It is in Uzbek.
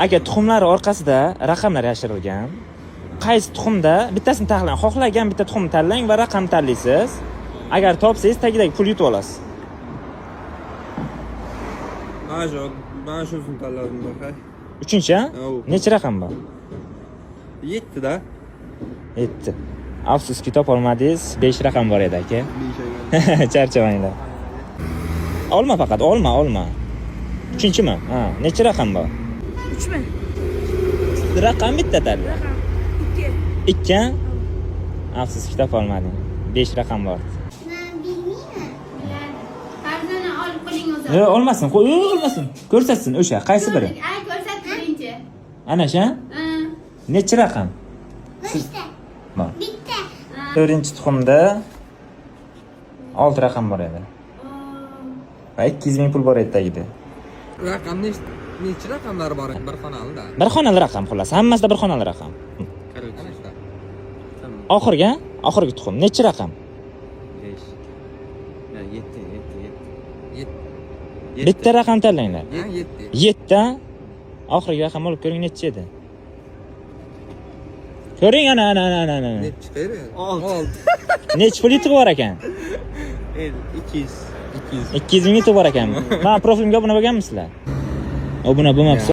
Aka, tuxumlari orqasida raqamlar yashirilgan. Qaysi tuxumda bittasini tanlang. Xohlagan bitta tuxumni tanlang va raqam tanlaysiz. Agar topsangiz tagidagi pul yutib olasiz. Mana shusini tanladim bakay. 3-chi? Necha raqam bor? 7 da. 7. Afsuski topolmadingiz. 5 raqam bor edi aka. Charchamanglar. Olma faqat, olma. 3-chimi? Ha, necha raqam bor? 3mi? Raqam bitta tanla. Raqam 2. 2. Afsuski topolmading. 5 raqam bor. Qarzini olib qo'ying o'zi. Yo'q, olmasin. Olmasin. Ko'rsatsin o'sha. Qaysi biri? Ay, ko'rsat birinchi. Ana shu? Necha raqam? Bitta. Bor. Bitta. 4-tuxumda 6 raqam bor edi. Va 200 ming pul bor edi tagida. Raqam necha raqamlar bor? Bir xonalida. Bir xonali raqam xullas. Hammasida bir xonali raqam. Oxirgi tuxum necha raqam? 7. Bitta raqam tanlanglar. 7. 7 oxirgi raqam olib ko'ring necha edi? Ko'ring ana. Necha qeri? 6. Necha pul yutib bor ekan? 200. 200 ming yutib bor ekan. Men profilimga obuna bo'lganmisizlar? Obuna bo'lmabsiz.